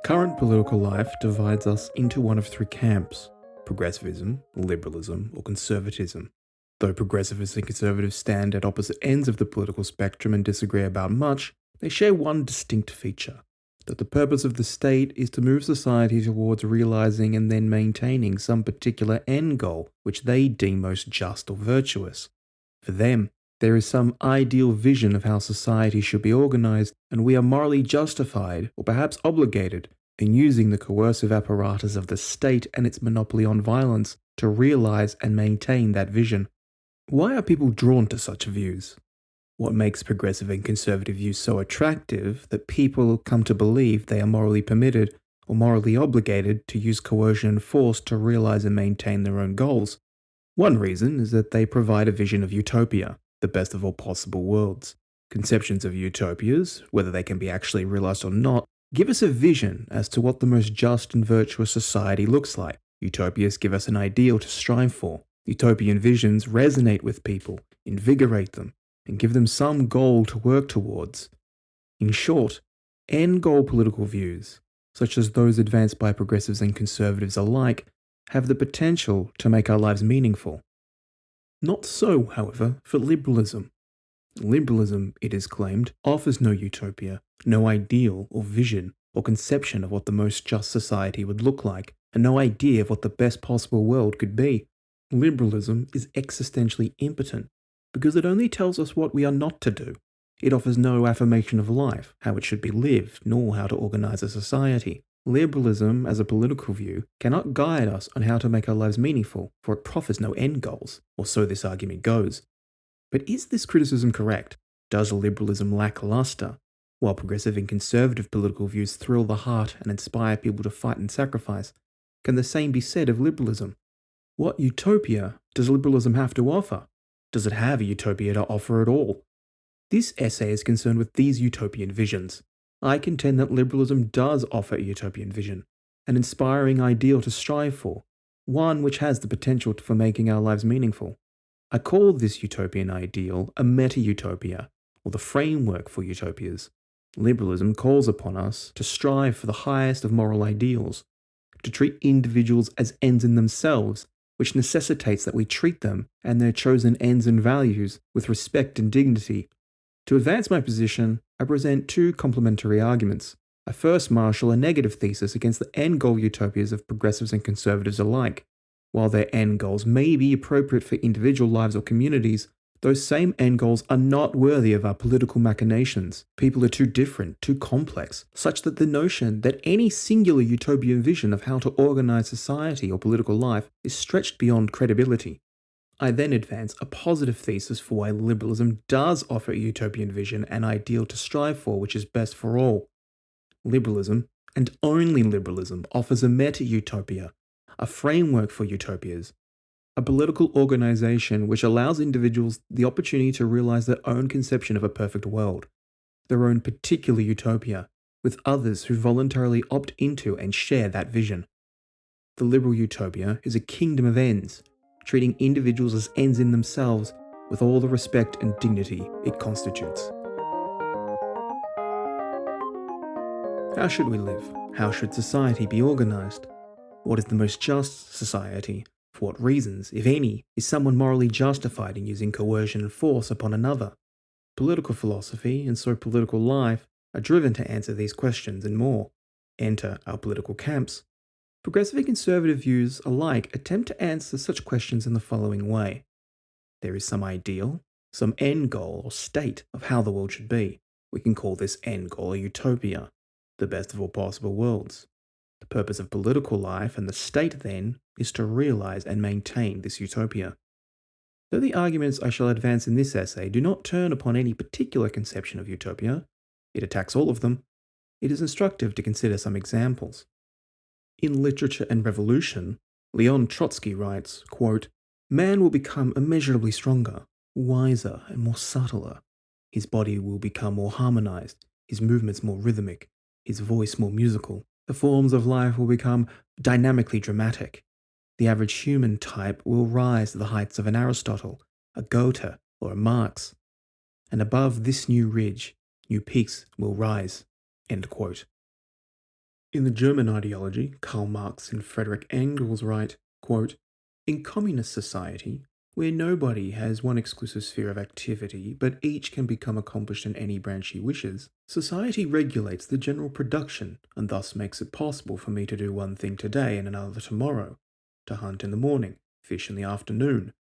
Current political life divides us into one of three camps: progressivism, liberalism, or conservatism. Though progressivists and conservatives stand at opposite ends of the political spectrum and disagree about much, they share one distinct feature: that the purpose of the state is to move society towards realizing and then maintaining some particular end goal which they deem most just or virtuous. For them, there is some ideal vision of how society should be organized, and we are morally justified, or perhaps obligated, in using the coercive apparatus of the state and its monopoly on violence to realize and maintain that vision. Why are people drawn to such views? What makes progressive and conservative views so attractive that people come to believe they are morally permitted or morally obligated to use coercion and force to realize and maintain their own goals? One reason is that they provide a vision of utopia, the best of all possible worlds. Conceptions of utopias, whether they can be actually realized or not, give us a vision as to what the most just and virtuous society looks like. Utopias give us an ideal to strive for. Utopian visions resonate with people, invigorate them, and give them some goal to work towards. In short, end-goal political views, such as those advanced by progressives and conservatives alike, have the potential to make our lives meaningful. Not so, however, for liberalism. Liberalism, it is claimed, offers no utopia, no ideal or vision or conception of what the most just society would look like, and no idea of what the best possible world could be. Liberalism is existentially impotent because it only tells us what we are not to do. It offers no affirmation of life, how it should be lived, nor how to organize a society. Liberalism, as a political view, cannot guide us on how to make our lives meaningful, for it proffers no end goals, or so this argument goes. But is this criticism correct? Does liberalism lack luster? While progressive and conservative political views thrill the heart and inspire people to fight and sacrifice, can the same be said of liberalism? What utopia does liberalism have to offer? Does it have a utopia to offer at all? This essay is concerned with these utopian visions. I contend that liberalism does offer a utopian vision, an inspiring ideal to strive for, one which has the potential for making our lives meaningful. I call this utopian ideal a meta-utopia, or the framework for utopias. Liberalism calls upon us to strive for the highest of moral ideals, to treat individuals as ends in themselves, which necessitates that we treat them and their chosen ends and values with respect and dignity. To advance my position, I present two complementary arguments. I first marshal a negative thesis against the end-goal utopias of progressives and conservatives alike. While their end goals may be appropriate for individual lives or communities, those same end goals are not worthy of our political machinations. People are too different, too complex, such that the notion that any singular utopian vision of how to organize society or political life is stretched beyond credibility. I then advance a positive thesis for why liberalism does offer a utopian vision and ideal to strive for which is best for all. Liberalism, and only liberalism, offers a meta-utopia, a framework for utopias, a political organization which allows individuals the opportunity to realize their own conception of a perfect world, their own particular utopia, with others who voluntarily opt into and share that vision. The liberal utopia is a kingdom of ends, treating individuals as ends in themselves with all the respect and dignity it constitutes. How should we live? How should society be organized? What is the most just society? For what reasons, if any, is someone morally justified in using coercion and force upon another? Political philosophy, and so political life, are driven to answer these questions and more. Enter our political camps. Progressive and conservative views alike attempt to answer such questions in the following way. There is some ideal, some end goal or state of how the world should be. We can call this end goal a utopia, the best of all possible worlds. The purpose of political life and the state, then, is to realize and maintain this utopia. Though the arguments I shall advance in this essay do not turn upon any particular conception of utopia, it attacks all of them, it is instructive to consider some examples. In Literature and Revolution, Leon Trotsky writes, quote, "Man will become immeasurably stronger, wiser, and more subtler. His body will become more harmonized, his movements more rhythmic, his voice more musical. The forms of life will become dynamically dramatic. The average human type will rise to the heights of an Aristotle, a Goethe, or a Marx. And above this new ridge, new peaks will rise." End quote. In the German ideology, Karl Marx and Friedrich Engels write, quote, "In communist society, where nobody has one exclusive sphere of activity, but each can become accomplished in any branch he wishes, society regulates the general production and thus makes it possible for me to do one thing today and another tomorrow, to hunt in the morning, fish in the afternoon,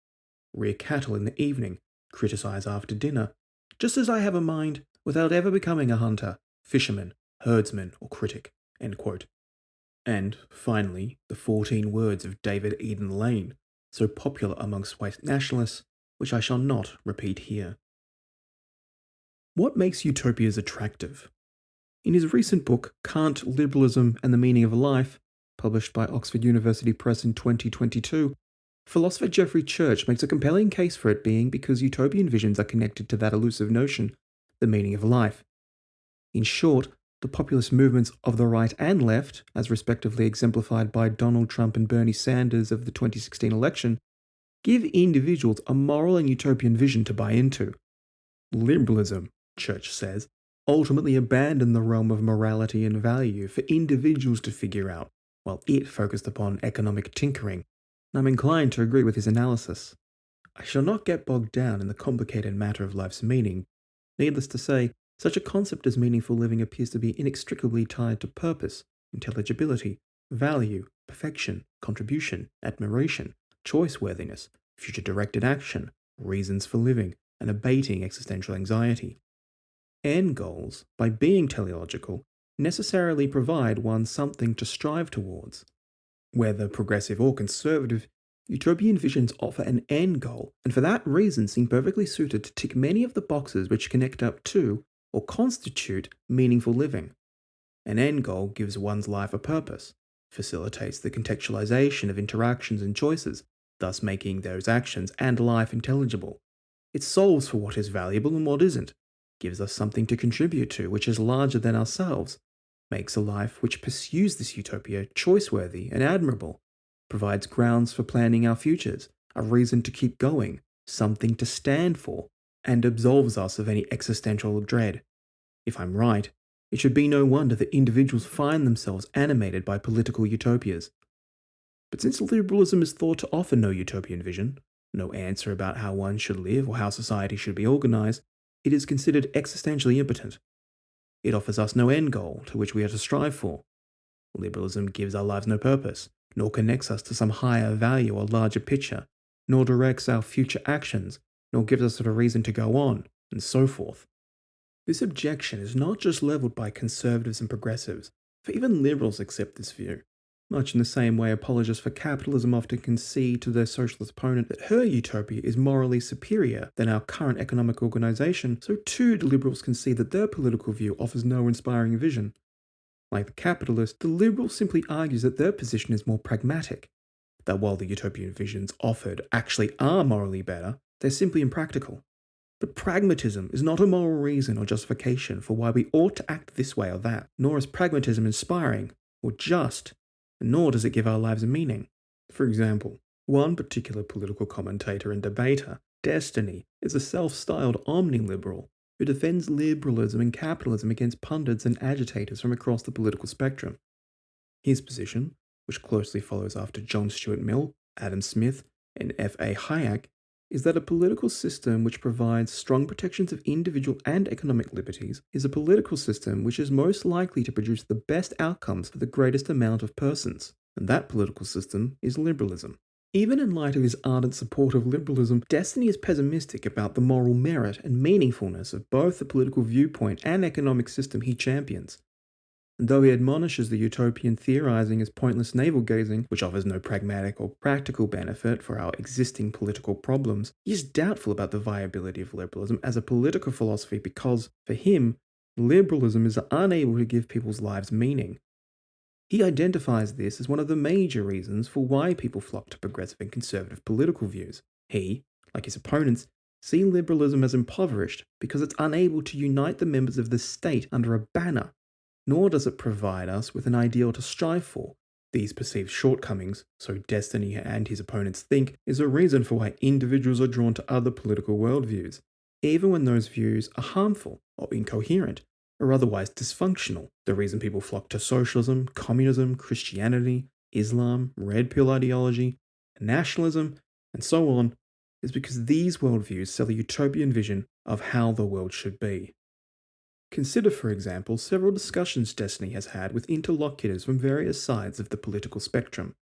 rear cattle in the evening, criticize after dinner, just as I have a mind, without ever becoming a hunter, fisherman, herdsman, or critic." End quote. And, finally, the 14 words of David Eden Lane, so popular amongst white nationalists, which I shall not repeat here. What makes utopias attractive? In his recent book, Kant, Liberalism and the Meaning of Life, published by Oxford University Press in 2022, philosopher Geoffrey Church makes a compelling case for it being because utopian visions are connected to that elusive notion, the meaning of life. In short, the populist movements of the right and left, as respectively exemplified by Donald Trump and Bernie Sanders of the 2016 election, give individuals a moral and utopian vision to buy into. Liberalism, Church says, ultimately abandoned the realm of morality and value for individuals to figure out, while it focused upon economic tinkering, and I'm inclined to agree with his analysis. I shall not get bogged down in the complicated matter of life's meaning. Needless to say, such a concept as meaningful living appears to be inextricably tied to purpose, intelligibility, value, perfection, contribution, admiration, choice-worthiness, future-directed action, reasons for living, and abating existential anxiety. End goals, by being teleological, necessarily provide one something to strive towards. Whether progressive or conservative, utopian visions offer an end goal, and for that reason seem perfectly suited to tick many of the boxes which connect up to, or constitute, meaningful living. An end goal gives one's life a purpose, facilitates the contextualization of interactions and choices, thus making those actions and life intelligible. It solves for what is valuable and what isn't, gives us something to contribute to which is larger than ourselves, makes a life which pursues this utopia choice-worthy and admirable, provides grounds for planning our futures, a reason to keep going, something to stand for, and absolves us of any existential dread. If I'm right, it should be no wonder that individuals find themselves animated by political utopias. But since liberalism is thought to offer no utopian vision, no answer about how one should live or how society should be organized, it is considered existentially impotent. It offers us no end goal to which we are to strive for. Liberalism gives our lives no purpose, nor connects us to some higher value or larger picture, nor directs our future actions, nor gives us a reason to go on, and so forth. This objection is not just levelled by conservatives and progressives, for even liberals accept this view. Much in the same way apologists for capitalism often concede to their socialist opponent that her utopia is morally superior than our current economic organisation, so too do liberals concede that their political view offers no inspiring vision. Like the capitalist, the liberal simply argues that their position is more pragmatic, that while the utopian visions offered actually are morally better, they're simply impractical. But pragmatism is not a moral reason or justification for why we ought to act this way or that, nor is pragmatism inspiring or just, nor does it give our lives a meaning. For example, one particular political commentator and debater, Destiny, is a self-styled omni-liberal who defends liberalism and capitalism against pundits and agitators from across the political spectrum. His position, which closely follows after John Stuart Mill, Adam Smith, and F.A. Hayek, is that a political system which provides strong protections of individual and economic liberties is a political system which is most likely to produce the best outcomes for the greatest amount of persons, and that political system is liberalism. Even in light of his ardent support of liberalism, Destiny is pessimistic about the moral merit and meaningfulness of both the political viewpoint and economic system he champions. And though he admonishes the utopian theorizing as pointless navel-gazing, which offers no pragmatic or practical benefit for our existing political problems, he is doubtful about the viability of liberalism as a political philosophy because, for him, liberalism is unable to give people's lives meaning. He identifies this as one of the major reasons for why people flock to progressive and conservative political views. He, like his opponents, see liberalism as impoverished because it's unable to unite the members of the state under a banner, nor does it provide us with an ideal to strive for. These perceived shortcomings, so Destiny and his opponents think, is a reason for why individuals are drawn to other political worldviews, even when those views are harmful or incoherent, are otherwise dysfunctional. The reason people flock to socialism, communism, Christianity, Islam, red pill ideology, nationalism, and so on is because these worldviews sell a utopian vision of how the world should be. Consider, for example, several discussions Destiny has had with interlocutors from various sides of the political spectrum.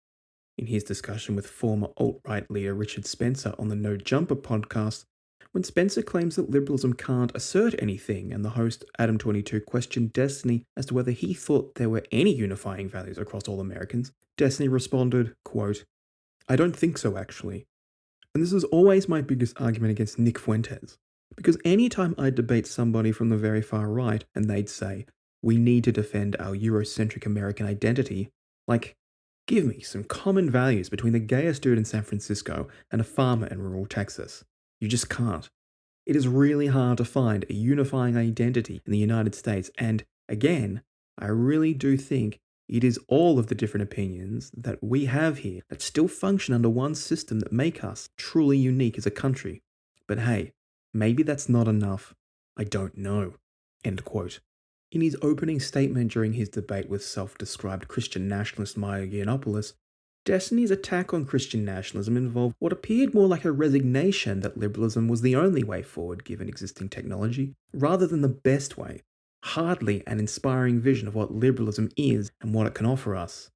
In his discussion with former alt-right leader Richard Spencer on the No Jumper podcast, when Spencer claims that liberalism can't assert anything and the host Adam22 questioned Destiny as to whether he thought there were any unifying values across all Americans, Destiny responded, quote, "I don't think so actually. And this is always my biggest argument against Nick Fuentes. Because anytime I debate somebody from the very far right and they'd say, we need to defend our Eurocentric American identity, like, give me some common values between the gayest dude in San Francisco and a farmer in rural Texas. You just can't. It is really hard to find a unifying identity in the United States, and again, I really do think it is all of the different opinions that we have here that still function under one system that make us truly unique as a country. But hey, maybe that's not enough. I don't know." End quote. In his opening statement during his debate with self-described Christian nationalist Maya Yiannopoulos, Destiny's attack on Christian nationalism involved what appeared more like a resignation that liberalism was the only way forward given existing technology, rather than the best way. Hardly an inspiring vision of what liberalism is and what it can offer us.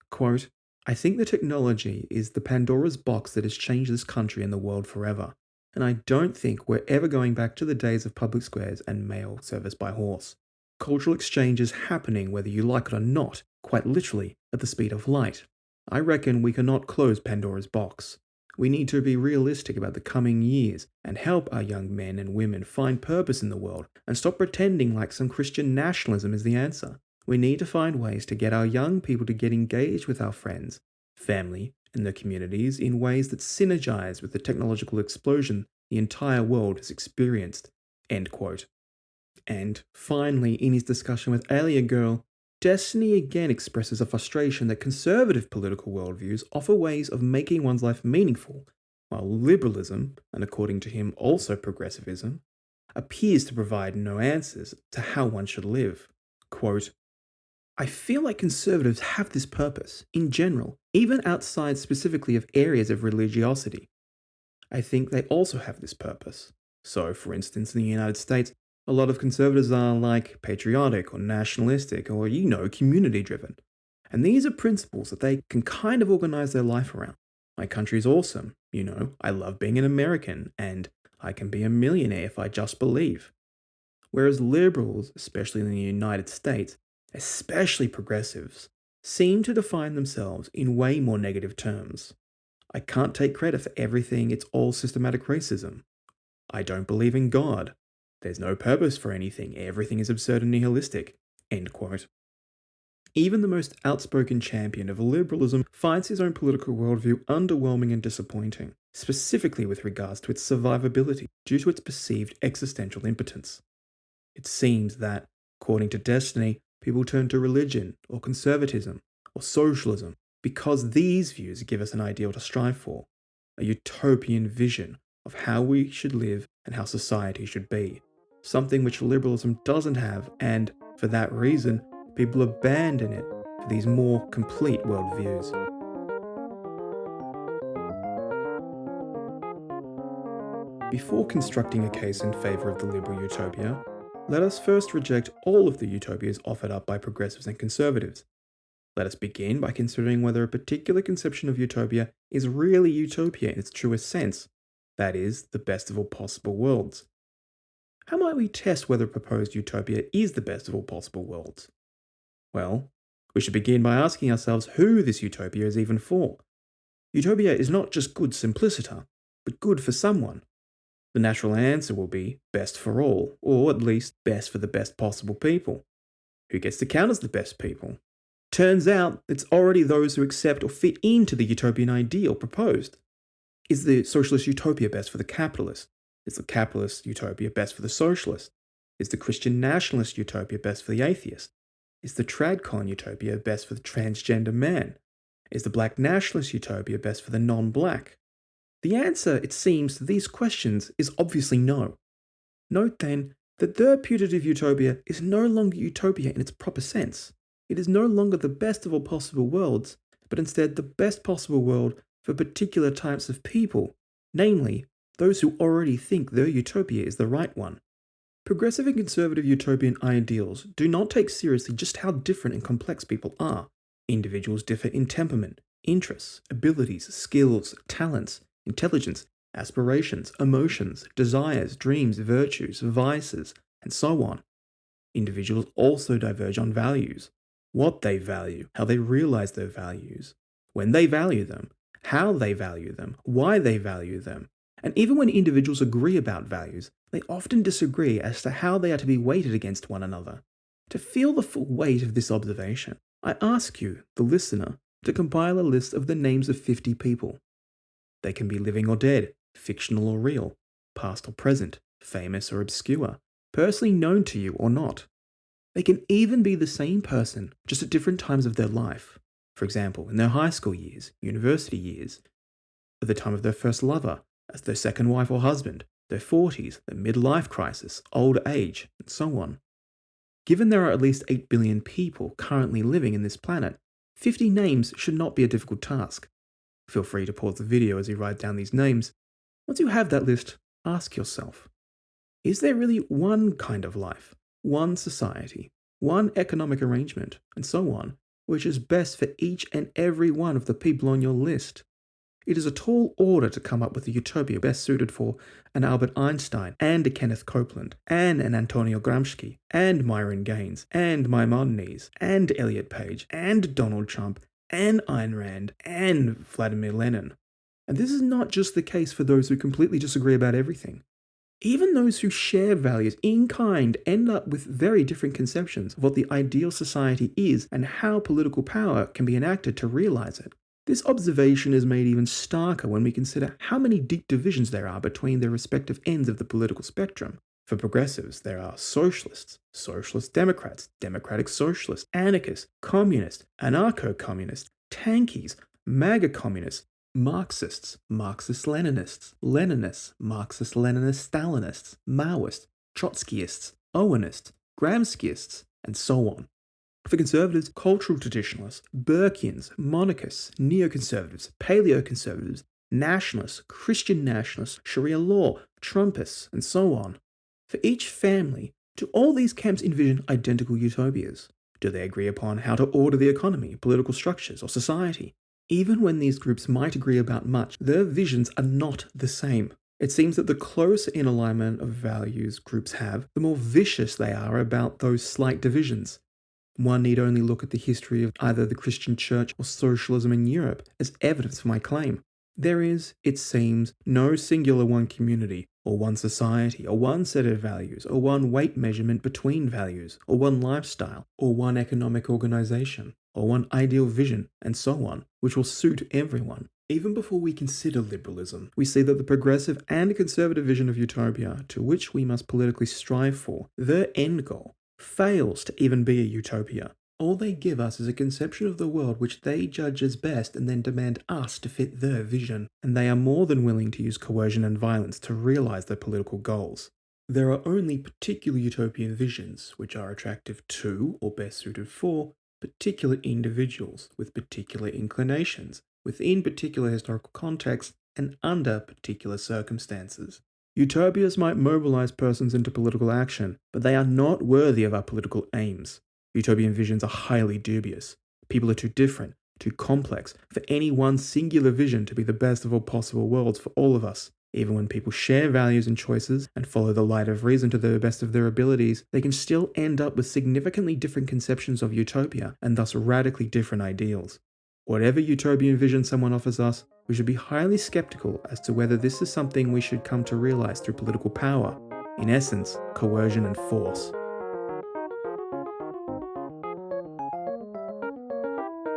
Quote, "I think the technology is the Pandora's box that has changed this country and the world forever, and I don't think we're ever going back to the days of public squares and mail service by horse. Cultural exchange is happening whether you like it or not, quite literally, at the speed of light. I reckon we cannot close Pandora's box. We need to be realistic about the coming years and help our young men and women find purpose in the world and stop pretending like some Christian nationalism is the answer. We need to find ways to get our young people to get engaged with our friends, family, and their communities in ways that synergize with the technological explosion the entire world has experienced." End quote. And finally, in his discussion with Alia Girl, Destiny again expresses a frustration that conservative political worldviews offer ways of making one's life meaningful, while liberalism, and according to him also progressivism, appears to provide no answers to how one should live. Quote, "I feel like conservatives have this purpose, in general, even outside specifically of areas of religiosity. I think they also have this purpose. So, for instance, in the United States, a lot of conservatives are like patriotic or nationalistic or, community-driven. And these are principles that they can kind of organize their life around. My country's awesome, I love being an American, and I can be a millionaire if I just believe. Whereas liberals, especially in the United States, especially progressives, seem to define themselves in way more negative terms. I can't take credit for everything, it's all systematic racism. I don't believe in God. There's no purpose for anything, everything is absurd and nihilistic." End quote. Even the most outspoken champion of liberalism finds his own political worldview underwhelming and disappointing, specifically with regards to its survivability due to its perceived existential impotence. It seems that, according to Destiny, people turn to religion or conservatism or socialism because these views give us an ideal to strive for, a utopian vision of how we should live and how society should be, something which liberalism doesn't have, and for that reason, people abandon it for these more complete worldviews. Before constructing a case in favour of the liberal utopia, let us first reject all of the utopias offered up by progressives and conservatives. Let us begin by considering whether a particular conception of utopia is really utopia in its truest sense, that is, the best of all possible worlds. How might we test whether a proposed utopia is the best of all possible worlds? Well, we should begin by asking ourselves who this utopia is even for. Utopia is not just good simpliciter, but good for someone. The natural answer will be best for all, or at least best for the best possible people. Who gets to count as the best people? Turns out it's already those who accept or fit into the utopian ideal proposed. Is the socialist utopia best for the capitalist? Is the capitalist utopia best for the socialist? Is the Christian nationalist utopia best for the atheist? Is the tradcon utopia best for the transgender man? Is the black nationalist utopia best for the non-black? The answer, it seems, to these questions is obviously no. Note then that their putative utopia is no longer utopia in its proper sense. It is no longer the best of all possible worlds, but instead the best possible world for particular types of people, namely, those who already think their utopia is the right one. Progressive and conservative utopian ideals do not take seriously just how different and complex people are. Individuals differ in temperament, interests, abilities, skills, talents, intelligence, aspirations, emotions, desires, dreams, virtues, vices, and so on. Individuals also diverge on values, what they value, how they realize their values, when they value them, how they value them, why they value them. And even when individuals agree about values, they often disagree as to how they are to be weighted against one another. To feel the full weight of this observation, I ask you, the listener, to compile a list of the names of 50 people. They can be living or dead, fictional or real, past or present, famous or obscure, personally known to you or not. They can even be the same person, just at different times of their life. For example, in their high school years, university years, at the time of their first lover, as their second wife or husband, their 40s, their midlife crisis, old age, and so on. Given there are at least 8 billion people currently living in this planet, 50 names should not be a difficult task. Feel free to pause the video as you write down these names. Once you have that list, ask yourself, is there really one kind of life, one society, one economic arrangement, and so on, which is best for each and every one of the people on your list? It is a tall order to come up with a utopia best suited for an Albert Einstein, and a Kenneth Copeland, and an Antonio Gramsci, and Myron Gaines, and Maimonides, and Elliot Page, and Donald Trump, and Ayn Rand, and Vladimir Lenin. And this is not just the case for those who completely disagree about everything. Even those who share values in kind end up with very different conceptions of what the ideal society is and how political power can be enacted to realize it. This observation is made even starker when we consider how many deep divisions there are between their respective ends of the political spectrum. For progressives, there are socialists, socialist democrats, democratic socialists, anarchists, communists, anarcho-communists, tankies, MAGA communists, Marxists, Marxist-Leninists, Leninists, Marxist-Leninist-Stalinists, Maoists, Trotskyists, Owenists, Gramsciists, and so on. For conservatives, cultural traditionalists, Burkeans, monarchists, neoconservatives, paleoconservatives, nationalists, Christian nationalists, Sharia law, Trumpists, and so on. For each family, do all these camps envision identical utopias? Do they agree upon how to order the economy, political structures, or society? Even when these groups might agree about much, their visions are not the same. It seems that the closer in alignment of values groups have, the more vicious they are about those slight divisions. One need only look at the history of either the Christian church or socialism in Europe as evidence for my claim. There is, it seems, no singular one community, or one society, or one set of values, or one weight measurement between values, or one lifestyle, or one economic organization, or one ideal vision, and so on, which will suit everyone. Even before we consider liberalism, we see that the progressive and conservative vision of utopia, to which we must politically strive for, their end goal, fails to even be a utopia. All they give us is a conception of the world which they judge as best and then demand us to fit their vision, and they are more than willing to use coercion and violence to realize their political goals. There are only particular utopian visions which are attractive to, or best suited for, particular individuals with particular inclinations, within particular historical contexts, and under particular circumstances. Utopias might mobilize persons into political action, but they are not worthy of our political aims. Utopian visions are highly dubious. People are too different, too complex, for any one singular vision to be the best of all possible worlds for all of us. Even when people share values and choices and follow the light of reason to the best of their abilities, they can still end up with significantly different conceptions of utopia and thus radically different ideals. Whatever utopian vision someone offers us, we should be highly skeptical as to whether this is something we should come to realize through political power, in essence, coercion and force.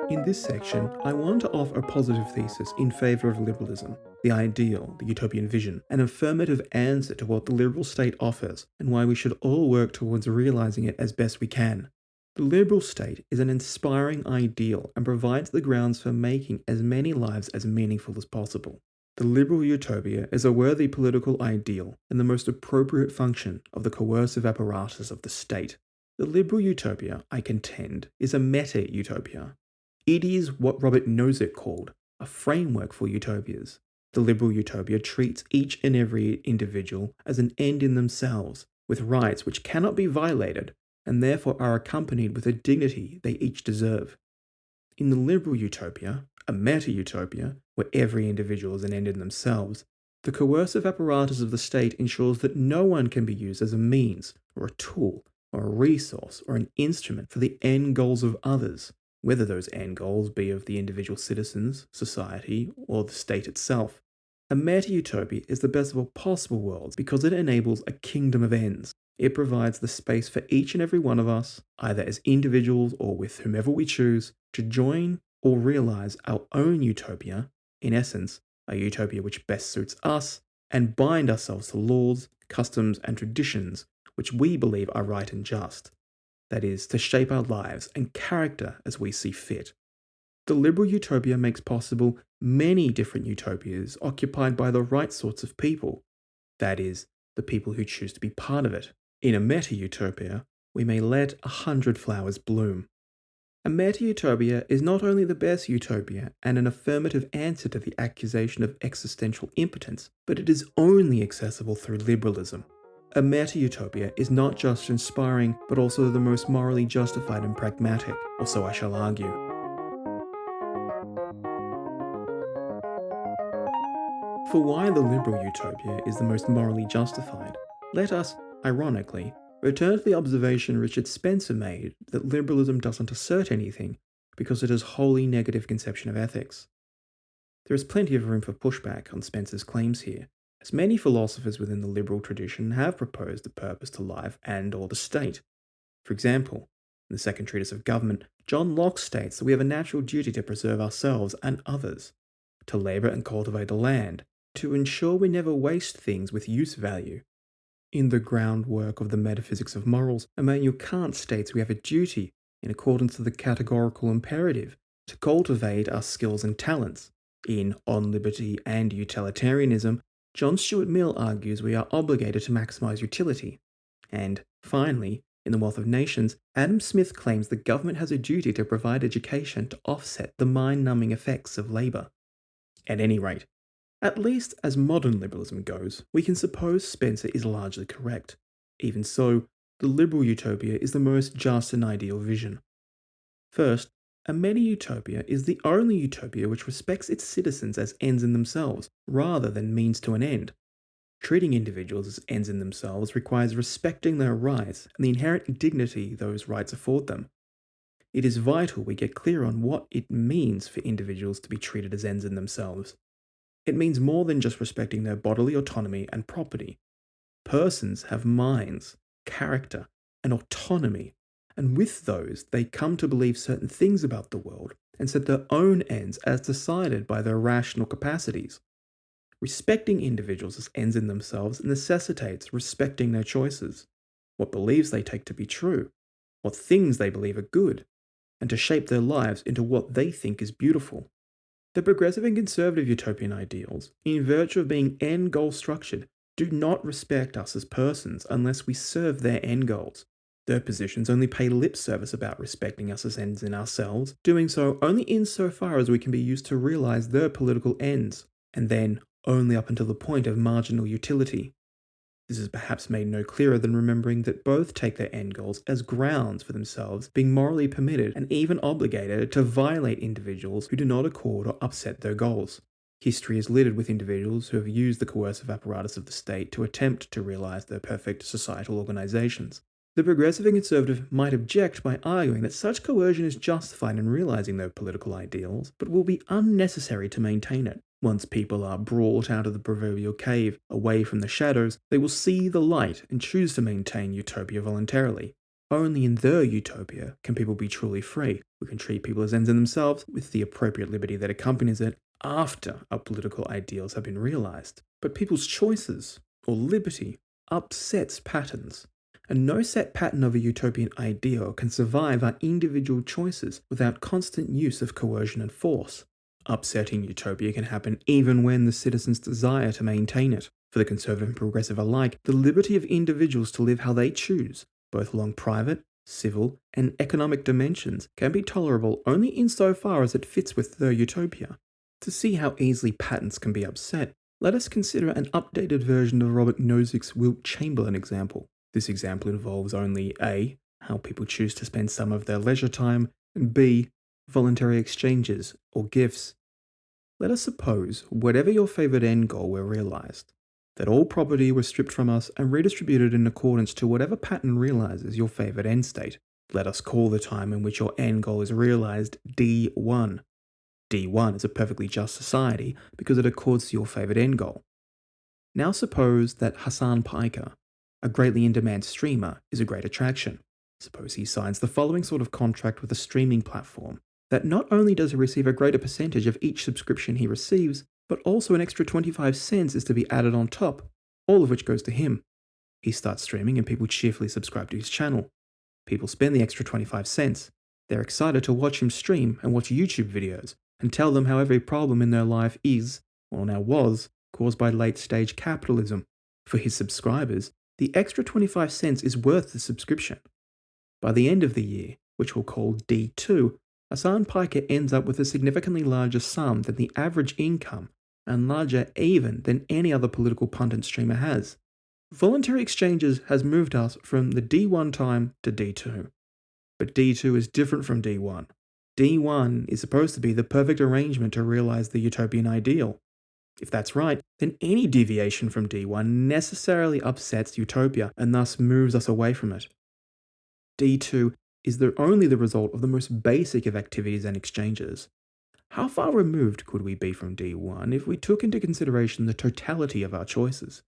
In this section, I want to offer a positive thesis in favour of liberalism, the ideal, the utopian vision, an affirmative answer to what the liberal state offers and why we should all work towards realising it as best we can. The liberal state is an inspiring ideal and provides the grounds for making as many lives as meaningful as possible. The liberal utopia is a worthy political ideal and the most appropriate function of the coercive apparatus of the state. The liberal utopia, I contend, is a meta-utopia. It is what Robert Nozick called a framework for utopias. The liberal utopia treats each and every individual as an end in themselves, with rights which cannot be violated, and therefore are accompanied with a dignity they each deserve. In the liberal utopia, a meta-utopia, where every individual is an end in themselves, the coercive apparatus of the state ensures that no one can be used as a means, or a tool, or a resource, or an instrument for the end goals of others, whether those end goals be of the individual citizens, society, or the state itself. A meta-utopia is the best of all possible worlds because it enables a kingdom of ends. It provides the space for each and every one of us, either as individuals or with whomever we choose, to join or realize our own utopia, in essence, a utopia which best suits us, and bind ourselves to laws, customs, and traditions which we believe are right and just. That is, to shape our lives and character as we see fit. The liberal utopia makes possible many different utopias occupied by the right sorts of people. That is, the people who choose to be part of it. In a meta-utopia, we may let 100 flowers bloom. A meta-utopia is not only the best utopia and an affirmative answer to the accusation of existential impotence, but it is only accessible through liberalism. A meta-utopia is not just inspiring, but also the most morally justified and pragmatic, or so I shall argue. For why the liberal utopia is the most morally justified, let us, ironically, return to the observation Richard Spencer made that liberalism doesn't assert anything because it has wholly negative conception of ethics. There is plenty of room for pushback on Spencer's claims here, as many philosophers within the liberal tradition have proposed a purpose to life and or the state. For example, in the second treatise of government, John Locke states that we have a natural duty to preserve ourselves and others, to labour and cultivate the land, to ensure we never waste things with use value. In the groundwork of the metaphysics of morals, Immanuel Kant states we have a duty, in accordance with the categorical imperative, to cultivate our skills and talents. In On Liberty and Utilitarianism, John Stuart Mill argues we are obligated to maximize utility. And, finally, in The Wealth of Nations, Adam Smith claims the government has a duty to provide education to offset the mind-numbing effects of labour. At any rate, at least as modern liberalism goes, we can suppose Spencer is largely correct. Even so, the liberal utopia is the most just and ideal vision. First, a meta-utopia is the only utopia which respects its citizens as ends in themselves, rather than means to an end. Treating individuals as ends in themselves requires respecting their rights and the inherent dignity those rights afford them. It is vital we get clear on what it means for individuals to be treated as ends in themselves. It means more than just respecting their bodily autonomy and property. Persons have minds, character, and autonomy, and with those they come to believe certain things about the world and set their own ends as decided by their rational capacities. Respecting individuals as ends in themselves necessitates respecting their choices, what beliefs they take to be true, what things they believe are good, and to shape their lives into what they think is beautiful. The progressive and conservative utopian ideals, in virtue of being end-goal structured, do not respect us as persons unless we serve their end goals. Their positions only pay lip service about respecting us as ends in ourselves, doing so only insofar as we can be used to realize their political ends, and then only up until the point of marginal utility. This is perhaps made no clearer than remembering that both take their end goals as grounds for themselves being morally permitted and even obligated to violate individuals who do not accord or upset their goals. History is littered with individuals who have used the coercive apparatus of the state to attempt to realize their perfect societal organizations. The progressive and conservative might object by arguing that such coercion is justified in realizing their political ideals, but will be unnecessary to maintain it. Once people are brought out of the proverbial cave, away from the shadows, they will see the light and choose to maintain utopia voluntarily. Only in their utopia can people be truly free, who can treat people as ends in themselves with the appropriate liberty that accompanies it after our political ideals have been realized. But people's choices, or liberty, upsets patterns. And no set pattern of a utopian ideal can survive our individual choices without constant use of coercion and force. Upsetting utopia can happen even when the citizens desire to maintain it. For the conservative and progressive alike, the liberty of individuals to live how they choose, both along private, civil, and economic dimensions, can be tolerable only insofar as it fits with their utopia. To see how easily patents can be upset, let us consider an updated version of Robert Nozick's Wilt Chamberlain example. This example involves only A. how people choose to spend some of their leisure time, and B. voluntary exchanges or gifts. Let us suppose, whatever your favourite end goal were realised, that all property was stripped from us and redistributed in accordance to whatever pattern realises your favourite end state. Let us call the time in which your end goal is realised D1. D1 is a perfectly just society because it accords to your favourite end goal. Now suppose that Hassan Piker, a greatly in-demand streamer, is a great attraction. Suppose he signs the following sort of contract with a streaming platform, that not only does he receive a greater percentage of each subscription he receives, but also an extra 25 cents is to be added on top, all of which goes to him. He starts streaming and people cheerfully subscribe to his channel. People spend the extra 25 cents. They're excited to watch him stream and watch YouTube videos and tell them how every problem in their life is, or now was, caused by late-stage capitalism. For his subscribers, the extra 25 cents is worth the subscription. By the end of the year, which we'll call D2, Hassan Piker ends up with a significantly larger sum than the average income, and larger even than any other political pundit streamer has. Voluntary exchanges has moved us from the D1 time to D2. But D2 is different from D1. D1 is supposed to be the perfect arrangement to realize the utopian ideal. If that's right, then any deviation from D1 necessarily upsets utopia and thus moves us away from it. D2 is only the result of the most basic of activities and exchanges. How far removed could we be from D1 if we took into consideration the totality of our choices?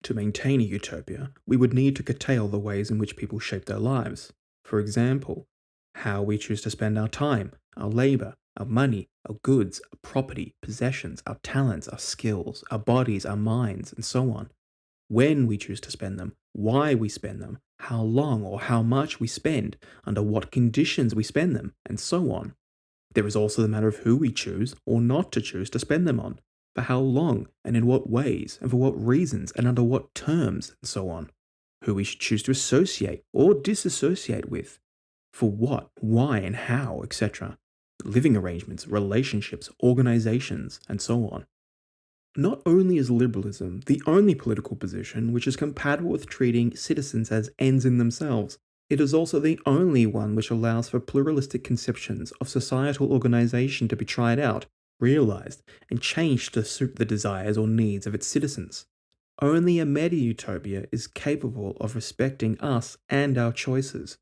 To maintain a utopia, we would need to curtail the ways in which people shape their lives. For example, how we choose to spend our time, our labour, our money, our goods, our property, possessions, our talents, our skills, our bodies, our minds, and so on. When we choose to spend them, why we spend them, how long or how much we spend, under what conditions we spend them, and so on. There is also the matter of who we choose or not to choose to spend them on, for how long and in what ways and for what reasons and under what terms, and so on. Who we should choose to associate or disassociate with, for what, why and how, etc. Living arrangements, relationships, organizations, and so on. Not only is liberalism the only political position which is compatible with treating citizens as ends in themselves, it is also the only one which allows for pluralistic conceptions of societal organization to be tried out, realized, and changed to suit the desires or needs of its citizens. Only a meta-utopia is capable of respecting us and our choices.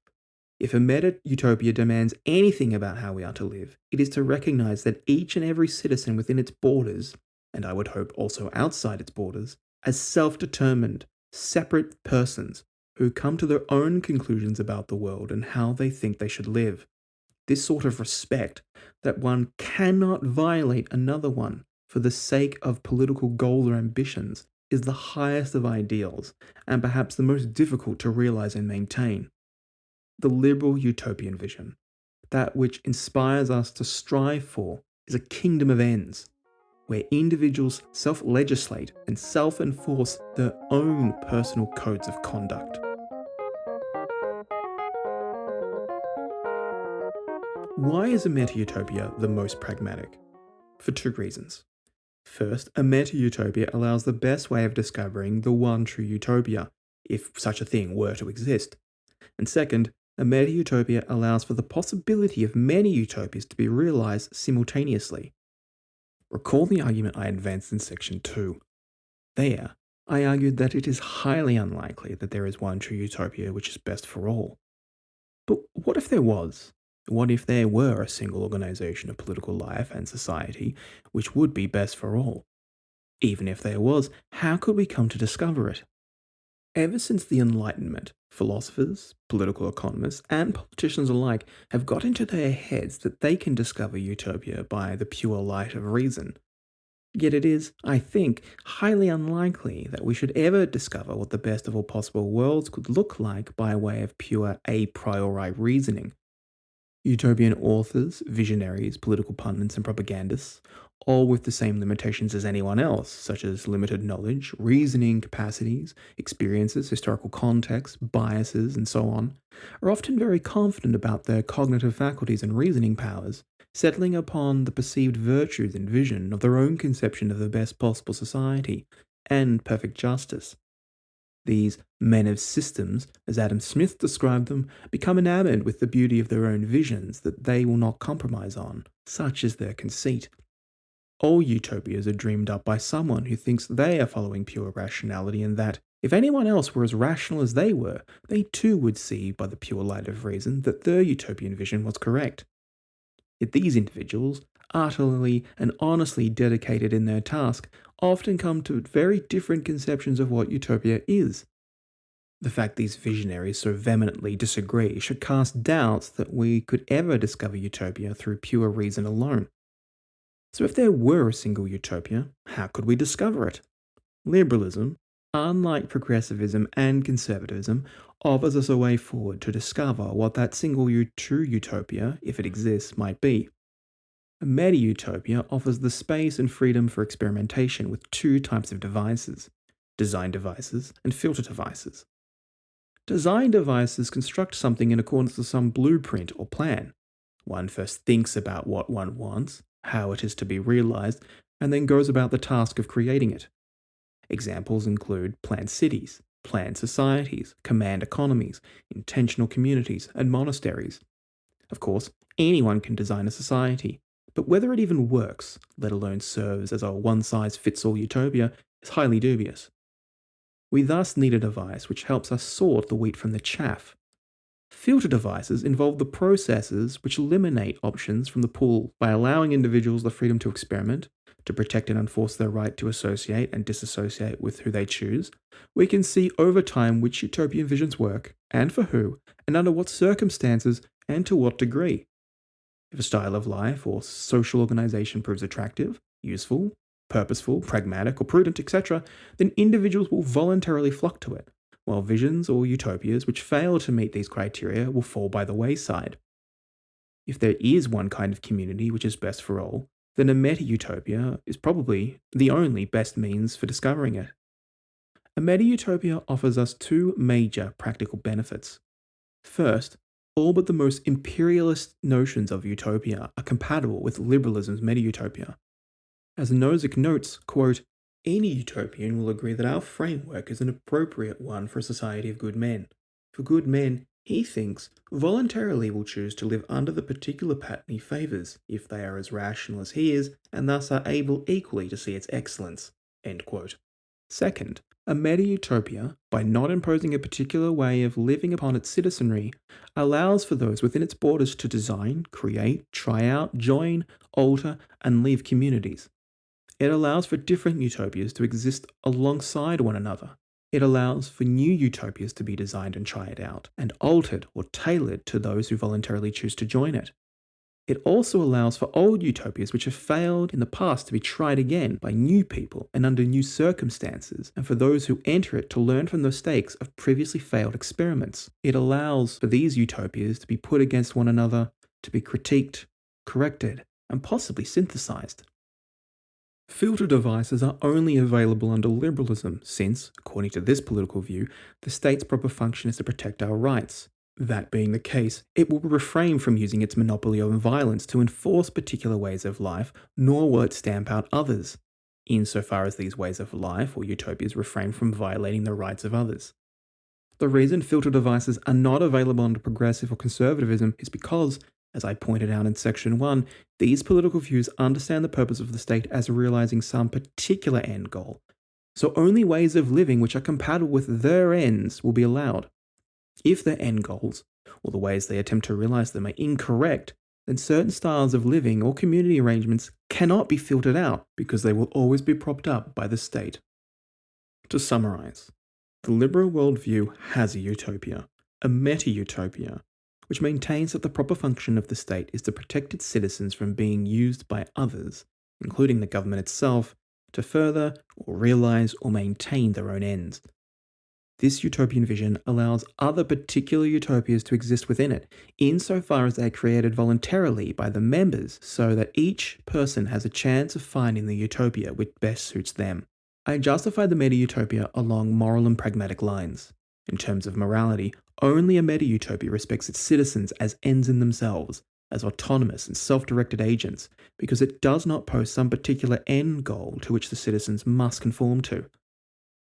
If a meta-utopia demands anything about how we are to live, it is to recognize that each and every citizen within its borders, and I would hope also outside its borders, as self-determined, separate persons who come to their own conclusions about the world and how they think they should live. This sort of respect that one cannot violate another one for the sake of political goals or ambitions is the highest of ideals and perhaps the most difficult to realize and maintain. The liberal utopian vision, that which inspires us to strive for, is a kingdom of ends, where individuals self-legislate and self-enforce their own personal codes of conduct. Why is a meta-utopia the most pragmatic? For two reasons. First, a meta-utopia allows the best way of discovering the one true utopia, if such a thing were to exist. And second, a meta-utopia allows for the possibility of many utopias to be realized simultaneously. Recall the argument I advanced in section 2. There, I argued that it is highly unlikely that there is one true utopia which is best for all. But what if there was? What if there were a single organization of political life and society which would be best for all? Even if there was, how could we come to discover it? Ever since the Enlightenment, philosophers, political economists, and politicians alike have got into their heads that they can discover utopia by the pure light of reason. Yet it is, I think, highly unlikely that we should ever discover what the best of all possible worlds could look like by way of pure a priori reasoning. Utopian authors, visionaries, political pundits, and propagandists, all with the same limitations as anyone else, such as limited knowledge, reasoning capacities, experiences, historical context, biases, and so on, are often very confident about their cognitive faculties and reasoning powers, settling upon the perceived virtues and vision of their own conception of the best possible society and perfect justice. These men of systems, as Adam Smith described them, become enamored with the beauty of their own visions that they will not compromise on. Such is their conceit. All utopias are dreamed up by someone who thinks they are following pure rationality and that, if anyone else were as rational as they were, they too would see by the pure light of reason that their utopian vision was correct. Yet these individuals, utterly and honestly dedicated in their task, often come to very different conceptions of what utopia is. The fact these visionaries so vehemently disagree should cast doubts that we could ever discover utopia through pure reason alone. So if there were a single utopia, how could we discover it? Liberalism, unlike progressivism and conservatism, offers us a way forward to discover what that single true utopia, if it exists, might be. A meta-utopia offers the space and freedom for experimentation with two types of devices: design devices and filter devices. Design devices construct something in accordance with some blueprint or plan. One first thinks about what one wants, how it is to be realized, and then goes about the task of creating it. Examples include planned cities, planned societies, command economies, intentional communities, and monasteries. Of course, anyone can design a society, but whether it even works, let alone serves as a one-size-fits-all utopia, is highly dubious. We thus need a device which helps us sort the wheat from the chaff. Filter devices involve the processes which eliminate options from the pool by allowing individuals the freedom to experiment, to protect and enforce their right to associate and disassociate with who they choose. We can see over time which utopian visions work, and for who, and under what circumstances, and to what degree. If a style of life or social organization proves attractive, useful, purposeful, pragmatic, or prudent, etc., then individuals will voluntarily flock to it, while visions or utopias which fail to meet these criteria will fall by the wayside. If there is one kind of community which is best for all, then a meta-utopia is probably the only best means for discovering it. A meta-utopia offers us two major practical benefits. First, all but the most imperialist notions of utopia are compatible with liberalism's meta-utopia. As Nozick notes, quote, "Any utopian will agree that our framework is an appropriate one for a society of good men. For good men, he thinks, voluntarily will choose to live under the particular pattern he favours, if they are as rational as he is, and thus are able equally to see its excellence." End quote. Second, a meta-utopia, by not imposing a particular way of living upon its citizenry, allows for those within its borders to design, create, try out, join, alter, and leave communities. It allows for different utopias to exist alongside one another. It allows for new utopias to be designed and tried out, and altered or tailored to those who voluntarily choose to join it. It also allows for old utopias which have failed in the past to be tried again by new people and under new circumstances, and for those who enter it to learn from the mistakes of previously failed experiments. It allows for these utopias to be put against one another, to be critiqued, corrected, and possibly synthesized. Filter devices are only available under liberalism since, according to this political view, the state's proper function is to protect our rights. That being the case, it will refrain from using its monopoly on violence to enforce particular ways of life, nor will it stamp out others, insofar as these ways of life or utopias refrain from violating the rights of others. The reason filter devices are not available under progressive or conservatism is because, as I pointed out in section 1, these political views understand the purpose of the state as realizing some particular end goal. So only ways of living which are compatible with their ends will be allowed. If their end goals, or the ways they attempt to realize them, are incorrect, then certain styles of living or community arrangements cannot be filtered out because they will always be propped up by the state. To summarize, the liberal worldview has a utopia, a meta-utopia, which maintains that the proper function of the state is to protect its citizens from being used by others, including the government itself, to further or realize or maintain their own ends. This utopian vision allows other particular utopias to exist within it, insofar as they are created voluntarily by the members so that each person has a chance of finding the utopia which best suits them. I justify the meta-utopia along moral and pragmatic lines. In terms of morality, only a meta-utopia respects its citizens as ends in themselves, as autonomous and self-directed agents, because it does not pose some particular end goal to which the citizens must conform to.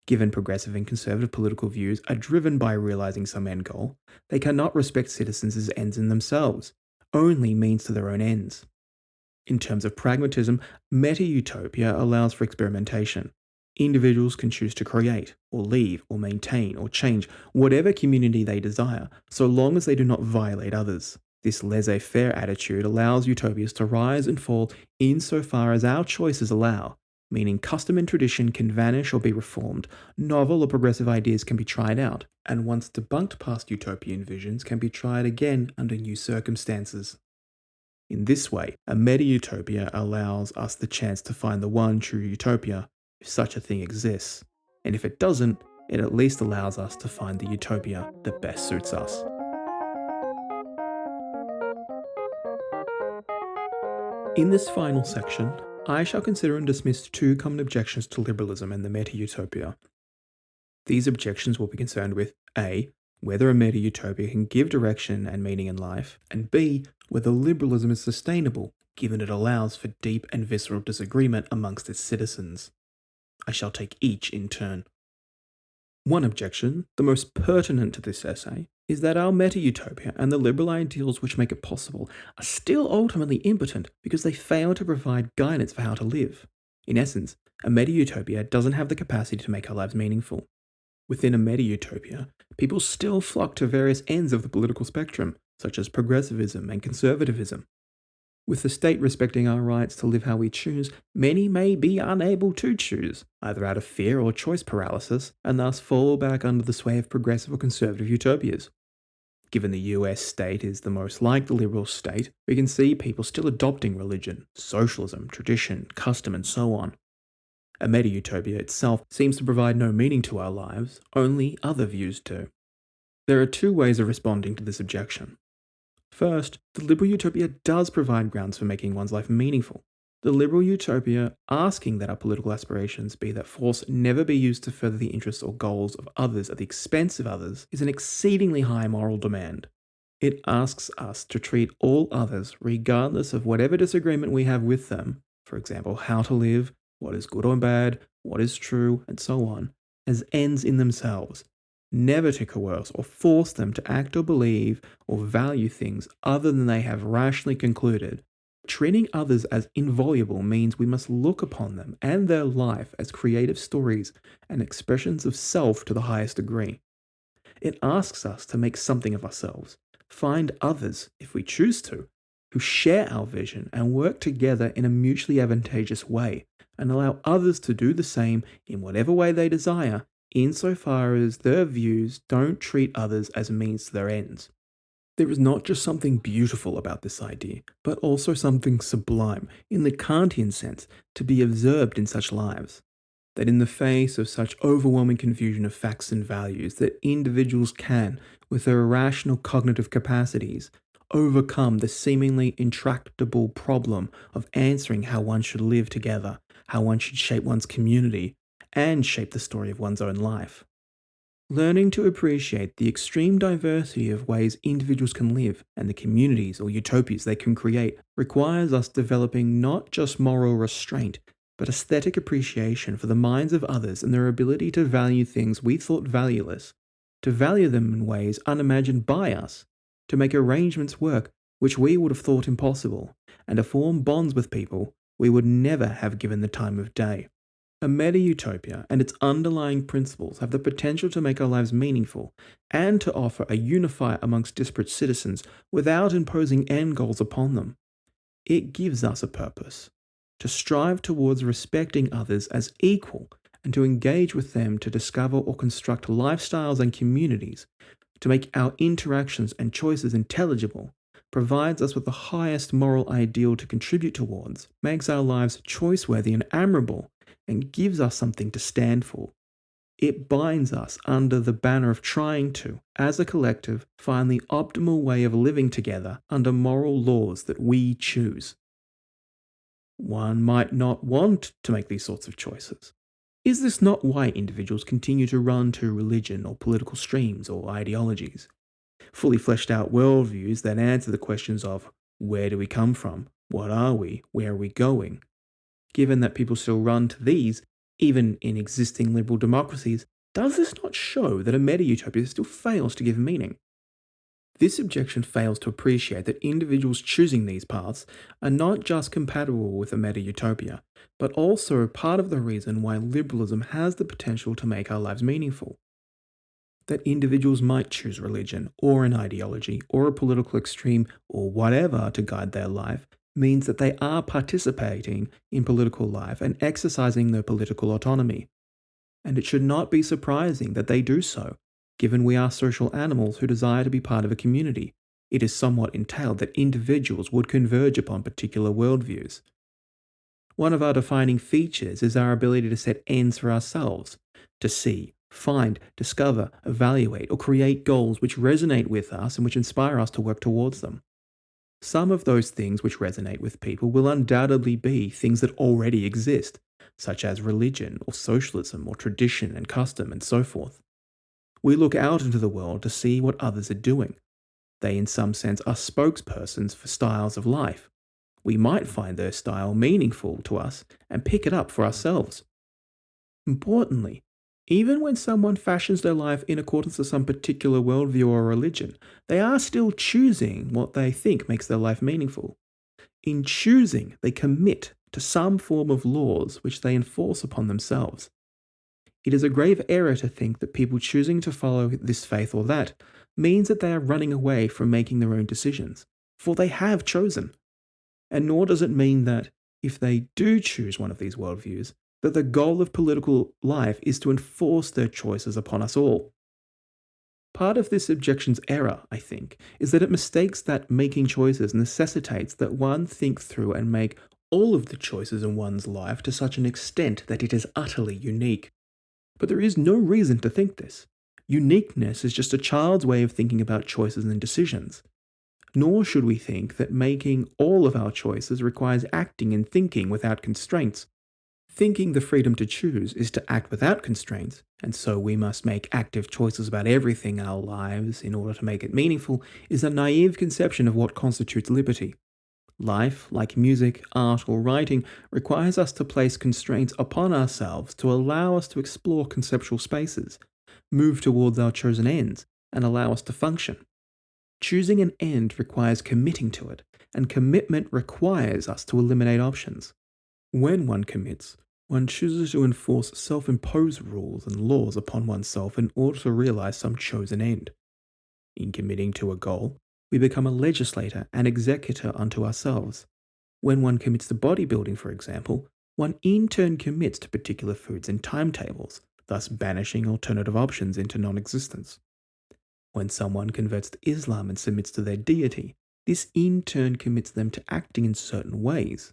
Given progressive and conservative political views are driven by realizing some end goal, they cannot respect citizens as ends in themselves, only means to their own ends. In terms of pragmatism, meta-utopia allows for experimentation. Individuals can choose to create, or leave, or maintain, or change whatever community they desire, so long as they do not violate others. This laissez-faire attitude allows utopias to rise and fall insofar as our choices allow, meaning custom and tradition can vanish or be reformed, novel or progressive ideas can be tried out, and once debunked past utopian visions can be tried again under new circumstances. In this way, a meta-utopia allows us the chance to find the one true utopia, if such a thing exists, and if it doesn't, it at least allows us to find the utopia that best suits us. In this final section, I shall consider and dismiss two common objections to liberalism and the meta-utopia. These objections will be concerned with A. Whether a meta-utopia can give direction and meaning in life, and B. Whether liberalism is sustainable, given it allows for deep and visceral disagreement amongst its citizens. I shall take each in turn. One objection, the most pertinent to this essay, is that our meta-utopia and the liberal ideals which make it possible are still ultimately impotent because they fail to provide guidance for how to live. In essence, a meta-utopia doesn't have the capacity to make our lives meaningful. Within a meta-utopia, people still flock to various ends of the political spectrum, such as progressivism and conservatism. With the state respecting our rights to live how we choose, many may be unable to choose, either out of fear or choice paralysis, and thus fall back under the sway of progressive or conservative utopias. Given the US state is the most like the liberal state, we can see people still adopting religion, socialism, tradition, custom, and so on. A meta-utopia itself seems to provide no meaning to our lives, only other views do. There are two ways of responding to this objection. First, the liberal utopia does provide grounds for making one's life meaningful. The liberal utopia asking that our political aspirations be that force never be used to further the interests or goals of others at the expense of others is an exceedingly high moral demand. It asks us to treat all others, regardless of whatever disagreement we have with them, for example, how to live, what is good or bad, what is true, and so on, as ends in themselves, never to coerce or force them to act or believe or value things other than they have rationally concluded. Treating others as inviolable means we must look upon them and their life as creative stories and expressions of self to the highest degree. It asks us to make something of ourselves, find others, if we choose to, who share our vision and work together in a mutually advantageous way, and allow others to do the same in whatever way they desire, insofar as their views don't treat others as a means to their ends. There is not just something beautiful about this idea, but also something sublime, in the Kantian sense, to be observed in such lives. That in the face of such overwhelming confusion of facts and values, that individuals can, with their irrational cognitive capacities, overcome the seemingly intractable problem of answering how one should live together, how one should shape one's community, and shape the story of one's own life. Learning to appreciate the extreme diversity of ways individuals can live and the communities or utopias they can create requires us developing not just moral restraint, but aesthetic appreciation for the minds of others and their ability to value things we thought valueless, to value them in ways unimagined by us, to make arrangements work which we would have thought impossible, and to form bonds with people we would never have given the time of day. A meta-utopia and its underlying principles have the potential to make our lives meaningful and to offer a unifier amongst disparate citizens without imposing end goals upon them. It gives us a purpose, to strive towards respecting others as equal and to engage with them to discover or construct lifestyles and communities, to make our interactions and choices intelligible, provides us with the highest moral ideal to contribute towards, makes our lives choice-worthy and admirable, and gives us something to stand for. It binds us under the banner of trying to, as a collective, find the optimal way of living together under moral laws that we choose. One might not want to make these sorts of choices. Is this not why individuals continue to run to religion or political streams or ideologies? Fully fleshed out worldviews that answer the questions of where do we come from, what are we, where are we going? Given that people still run to these, even in existing liberal democracies, does this not show that a meta-utopia still fails to give meaning? This objection fails to appreciate that individuals choosing these paths are not just compatible with a meta-utopia, but also part of the reason why liberalism has the potential to make our lives meaningful. That individuals might choose religion, or an ideology, or a political extreme, or whatever to guide their life means that they are participating in political life and exercising their political autonomy. And it should not be surprising that they do so, given we are social animals who desire to be part of a community. It is somewhat entailed that individuals would converge upon particular worldviews. One of our defining features is our ability to set ends for ourselves, to see, find, discover, evaluate, or create goals which resonate with us and which inspire us to work towards them. Some of those things which resonate with people will undoubtedly be things that already exist, such as religion or socialism or tradition and custom and so forth. We look out into the world to see what others are doing. They in some sense are spokespersons for styles of life. We might find their style meaningful to us and pick it up for ourselves. Importantly, even when someone fashions their life in accordance to some particular worldview or religion, they are still choosing what they think makes their life meaningful. In choosing, they commit to some form of laws which they enforce upon themselves. It is a grave error to think that people choosing to follow this faith or that means that they are running away from making their own decisions, for they have chosen. And nor does it mean that, if they do choose one of these worldviews, that the goal of political life is to enforce their choices upon us all. Part of this objection's error, I think, is that it mistakes that making choices necessitates that one think through and make all of the choices in one's life to such an extent that it is utterly unique. But there is no reason to think this. Uniqueness is just a child's way of thinking about choices and decisions. Nor should we think that making all of our choices requires acting and thinking without constraints. Thinking the freedom to choose is to act without constraints, and so we must make active choices about everything in our lives in order to make it meaningful, is a naive conception of what constitutes liberty. Life, like music, art, or writing, requires us to place constraints upon ourselves to allow us to explore conceptual spaces, move towards our chosen ends, and allow us to function. Choosing an end requires committing to it, and commitment requires us to eliminate options. When one commits, one chooses to enforce self-imposed rules and laws upon oneself in order to realize some chosen end. In committing to a goal, we become a legislator and executor unto ourselves. When one commits to bodybuilding, for example, one in turn commits to particular foods and timetables, thus banishing alternative options into non-existence. When someone converts to Islam and submits to their deity, this in turn commits them to acting in certain ways.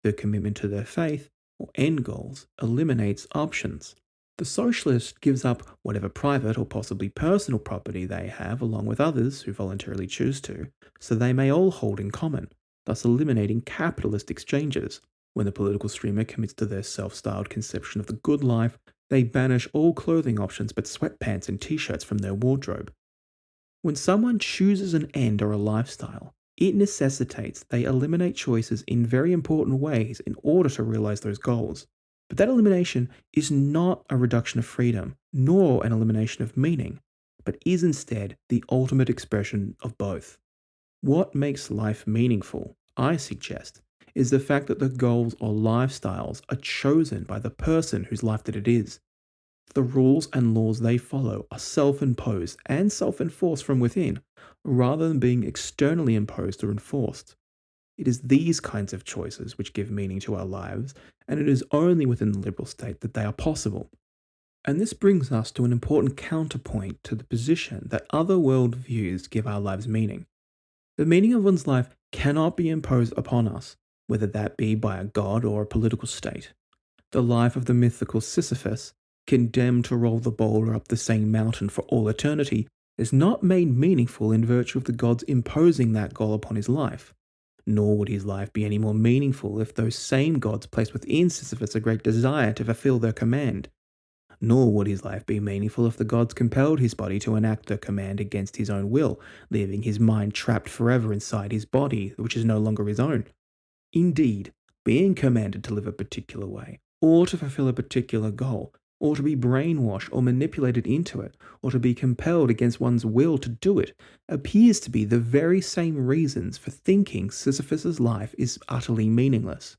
Their commitment to their faith, or end goals, eliminates options. The socialist gives up whatever private or possibly personal property they have along with others who voluntarily choose to, so they may all hold in common, thus eliminating capitalist exchanges. When the political streamer commits to their self-styled conception of the good life, they banish all clothing options but sweatpants and t-shirts from their wardrobe. When someone chooses an end or a lifestyle, it necessitates they eliminate choices in very important ways in order to realize those goals. But that elimination is not a reduction of freedom, nor an elimination of meaning, but is instead the ultimate expression of both. What makes life meaningful, I suggest, is the fact that the goals or lifestyles are chosen by the person whose life that it is. The rules and laws they follow are self-imposed and self-enforced from within, rather than being externally imposed or enforced. It is these kinds of choices which give meaning to our lives, and it is only within the liberal state that they are possible. And this brings us to an important counterpoint to the position that other worldviews give our lives meaning. The meaning of one's life cannot be imposed upon us, whether that be by a god or a political state. The life of the mythical Sisyphus, condemned to roll the boulder up the same mountain for all eternity, is not made meaningful in virtue of the gods imposing that goal upon his life. Nor would his life be any more meaningful if those same gods placed within Sisyphus a great desire to fulfill their command. Nor would his life be meaningful if the gods compelled his body to enact their command against his own will, leaving his mind trapped forever inside his body, which is no longer his own. Indeed, being commanded to live a particular way, or to fulfill a particular goal, or to be brainwashed or manipulated into it, or to be compelled against one's will to do it, appears to be the very same reasons for thinking Sisyphus's life is utterly meaningless.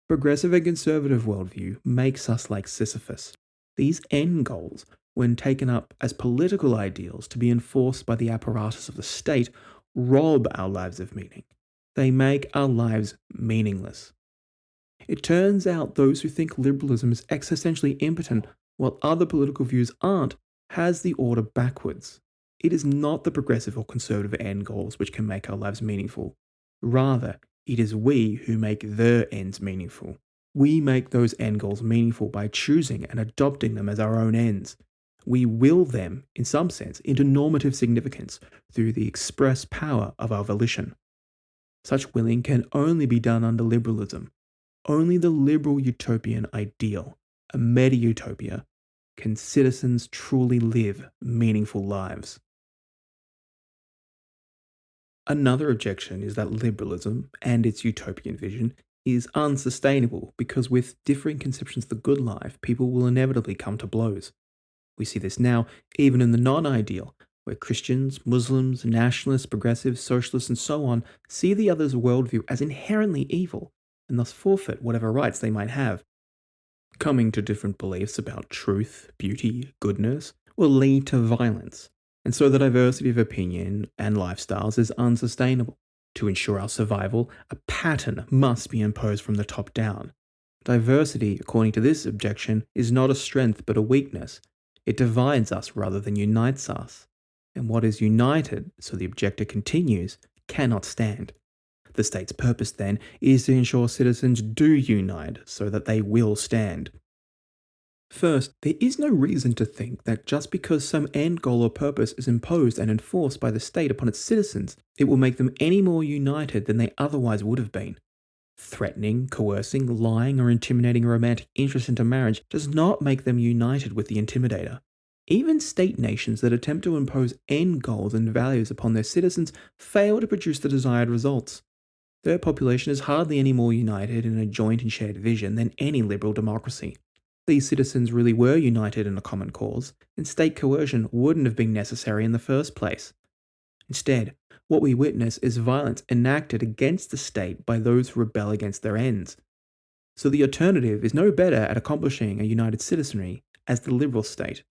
Progressive and conservative worldview makes us like Sisyphus. These end goals, when taken up as political ideals to be enforced by the apparatus of the state, rob our lives of meaning. They make our lives meaningless. It turns out those who think liberalism is existentially impotent, while other political views aren't, has the order backwards. It is not the progressive or conservative end goals which can make our lives meaningful. Rather, it is we who make their ends meaningful. We make those end goals meaningful by choosing and adopting them as our own ends. We will them, in some sense, into normative significance through the express power of our volition. Such willing can only be done under liberalism. Only the liberal utopian ideal, a meta-utopia, can citizens truly live meaningful lives. Another objection is that liberalism and its utopian vision is unsustainable because with differing conceptions of the good life, people will inevitably come to blows. We see this now even in the non-ideal, where Christians, Muslims, nationalists, progressives, socialists, and so on see the other's worldview as inherently evil, and thus forfeit whatever rights they might have. Coming to different beliefs about truth, beauty, goodness will lead to violence, and so the diversity of opinion and lifestyles is unsustainable. To ensure our survival, a pattern must be imposed from the top down. Diversity, according to this objection, is not a strength but a weakness. It divides us rather than unites us. And what is united, so the objector continues, cannot stand. The state's purpose, then, is to ensure citizens do unite so that they will stand. First, there is no reason to think that just because some end goal or purpose is imposed and enforced by the state upon its citizens, it will make them any more united than they otherwise would have been. Threatening, coercing, lying, or intimidating a romantic interest into marriage does not make them united with the intimidator. Even state nations that attempt to impose end goals and values upon their citizens fail to produce the desired results. Their population is hardly any more united in a joint and shared vision than any liberal democracy. These citizens really were united in a common cause, and state coercion wouldn't have been necessary in the first place. Instead, what we witness is violence enacted against the state by those who rebel against their ends. So the alternative is no better at accomplishing a united citizenry as the liberal state.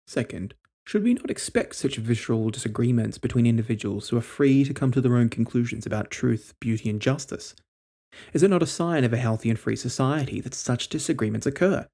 Second, should we not expect such visceral disagreements between individuals who are free to come to their own conclusions about truth, beauty, and justice? Is it not a sign of a healthy and free society that such disagreements occur?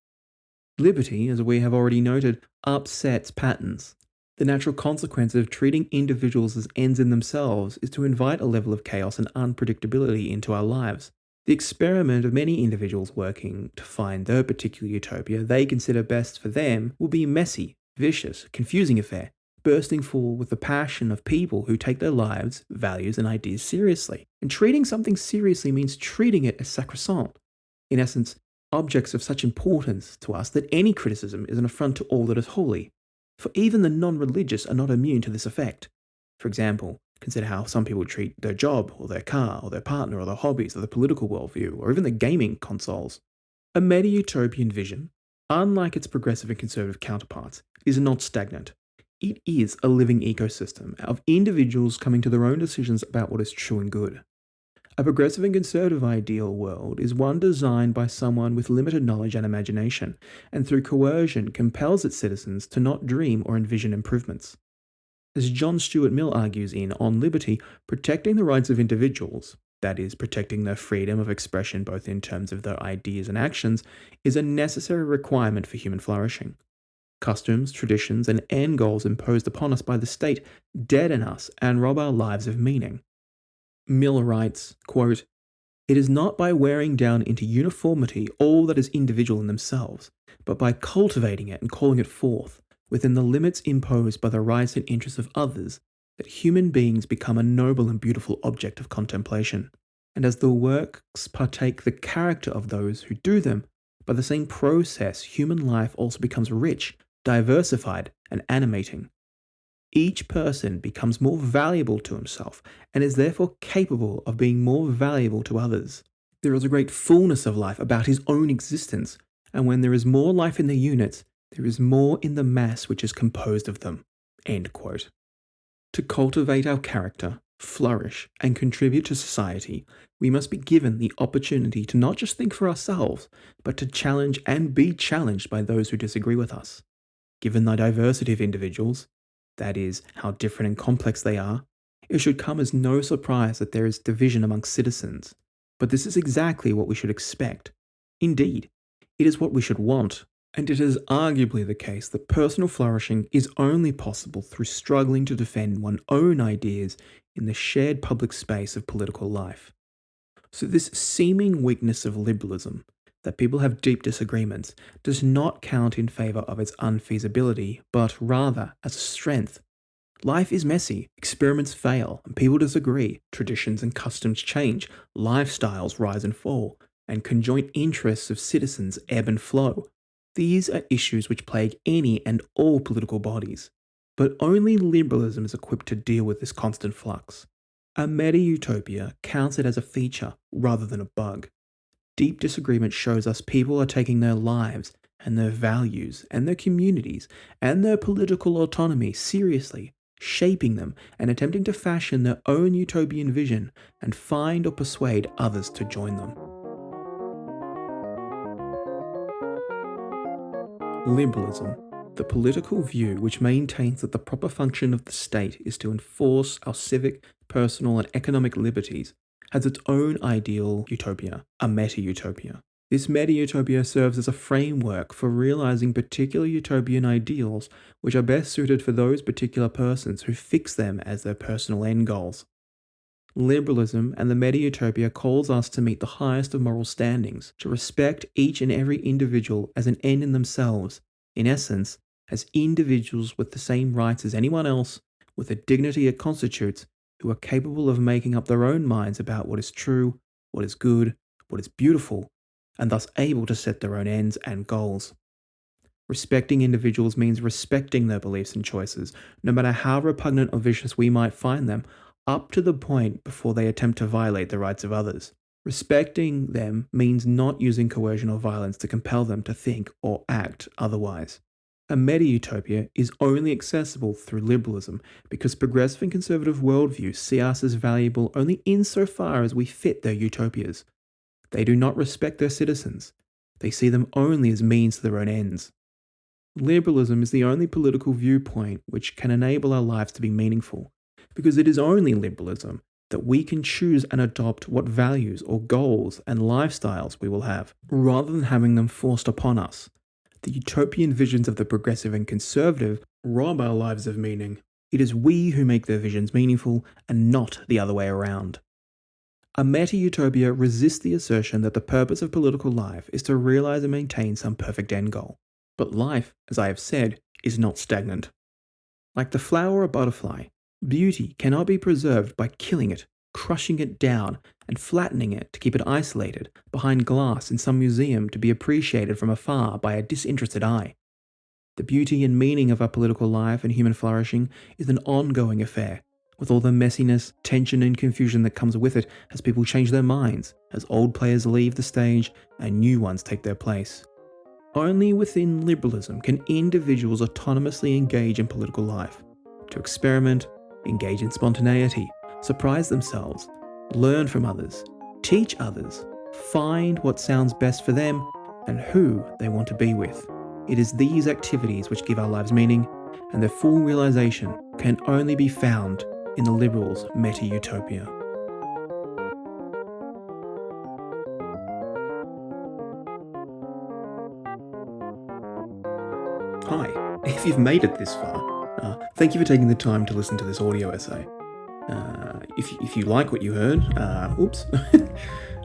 Liberty, as we have already noted, upsets patterns. The natural consequence of treating individuals as ends in themselves is to invite a level of chaos and unpredictability into our lives. The experiment of many individuals working to find their particular utopia they consider best for them will be a messy, vicious, confusing affair, bursting full with the passion of people who take their lives, values, and ideas seriously. And treating something seriously means treating it as sacrosanct. In essence, objects of such importance to us that any criticism is an affront to all that is holy. For even the non-religious are not immune to this effect. For example, consider how some people treat their job, or their car, or their partner, or their hobbies, or the political worldview, or even the gaming consoles. A meta-utopian vision, unlike its progressive and conservative counterparts, is not stagnant. It is a living ecosystem of individuals coming to their own decisions about what is true and good. A progressive and conservative ideal world is one designed by someone with limited knowledge and imagination, and through coercion compels its citizens to not dream or envision improvements. As John Stuart Mill argues in On Liberty, protecting the rights of individuals, that is, protecting their freedom of expression both in terms of their ideas and actions, is a necessary requirement for human flourishing. Customs, traditions, and end goals imposed upon us by the state deaden us and rob our lives of meaning. Mill writes, quote, It is not by wearing down into uniformity all that is individual in themselves, but by cultivating it and calling it forth, within the limits imposed by the rights and interests of others, that human beings become a noble and beautiful object of contemplation. And as the works partake the character of those who do them, by the same process human life also becomes rich, diversified, and animating. Each person becomes more valuable to himself and is therefore capable of being more valuable to others. There is a great fullness of life about his own existence, and when there is more life in the units, there is more in the mass which is composed of them. End quote. To cultivate our character, flourish, and contribute to society, we must be given the opportunity to not just think for ourselves, but to challenge and be challenged by those who disagree with us. Given the diversity of individuals, that is, how different and complex they are, it should come as no surprise that there is division among citizens. But this is exactly what we should expect. Indeed, it is what we should want. And it is arguably the case that personal flourishing is only possible through struggling to defend one's own ideas in the shared public space of political life. So this seeming weakness of liberalism, that people have deep disagreements, does not count in favour of its unfeasibility, but rather as a strength. Life is messy, experiments fail, and people disagree, traditions and customs change, lifestyles rise and fall, and conjoint interests of citizens ebb and flow. These are issues which plague any and all political bodies. But only liberalism is equipped to deal with this constant flux. A meta-utopia counts it as a feature rather than a bug. Deep disagreement shows us people are taking their lives and their values and their communities and their political autonomy seriously, shaping them and attempting to fashion their own utopian vision and find or persuade others to join them. Liberalism, the political view which maintains that the proper function of the state is to enforce our civic, personal, and economic liberties, has its own ideal utopia, a meta-utopia. This meta-utopia serves as a framework for realizing particular utopian ideals which are best suited for those particular persons who fix them as their personal end goals. Liberalism and the meta-utopia calls us to meet the highest of moral standings, to respect each and every individual as an end in themselves, in essence, as individuals with the same rights as anyone else, with the dignity it constitutes, who are capable of making up their own minds about what is true, what is good, what is beautiful, and thus able to set their own ends and goals. Respecting individuals means respecting their beliefs and choices, no matter how repugnant or vicious we might find them, up to the point before they attempt to violate the rights of others. Respecting them means not using coercion or violence to compel them to think or act otherwise. A meta-utopia is only accessible through liberalism because progressive and conservative worldviews see us as valuable only insofar as we fit their utopias. They do not respect their citizens. They see them only as means to their own ends. Liberalism is the only political viewpoint which can enable our lives to be meaningful, because it is only liberalism that we can choose and adopt what values or goals and lifestyles we will have, rather than having them forced upon us. The utopian visions of the progressive and conservative rob our lives of meaning. It is we who make their visions meaningful and not the other way around. A meta-utopia resists the assertion that the purpose of political life is to realize and maintain some perfect end goal. But life, as I have said, is not stagnant. Like the flower or butterfly, beauty cannot be preserved by killing it, crushing it down, and flattening it to keep it isolated behind glass in some museum to be appreciated from afar by a disinterested eye. The beauty and meaning of our political life and human flourishing is an ongoing affair, with all the messiness, tension, and confusion that comes with it as people change their minds, as old players leave the stage and new ones take their place. Only within liberalism can individuals autonomously engage in political life, to experiment, engage in spontaneity, surprise themselves, learn from others, teach others, find what sounds best for them, and who they want to be with. It is these activities which give our lives meaning, and their full realization can only be found in the liberals' meta-utopia. Hi, if you've made it this far, thank you for taking the time to listen to this audio essay. If you like what you heard,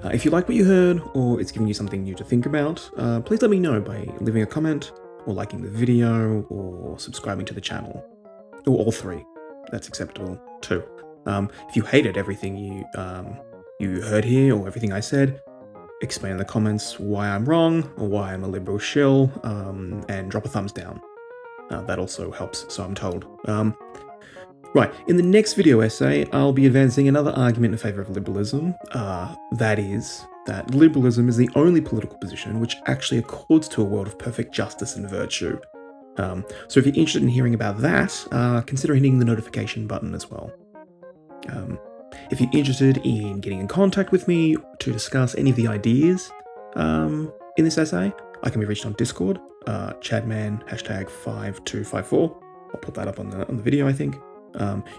if you like what you heard or it's giving you something new to think about, please let me know by leaving a comment or liking the video or subscribing to the channel. Or all three. That's acceptable too. If you hated everything you heard here or everything I said, explain in the comments why I'm wrong or why I'm a liberal shill, and drop a thumbs down. That also helps, so I'm told. Right, in the next video essay, I'll be advancing another argument in favour of liberalism. That is, that liberalism is the only political position which actually accords to a world of perfect justice and virtue. So if you're interested in hearing about that, consider hitting the notification button as well. If you're interested in getting in contact with me to discuss any of the ideas in this essay, I can be reached on Discord, Chadman, #5254. I'll put that up on the video, I think.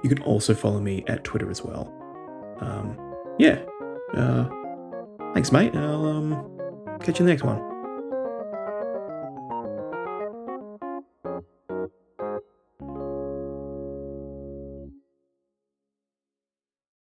You can also follow me at Twitter as well. Thanks, mate. I'll catch you in the next one.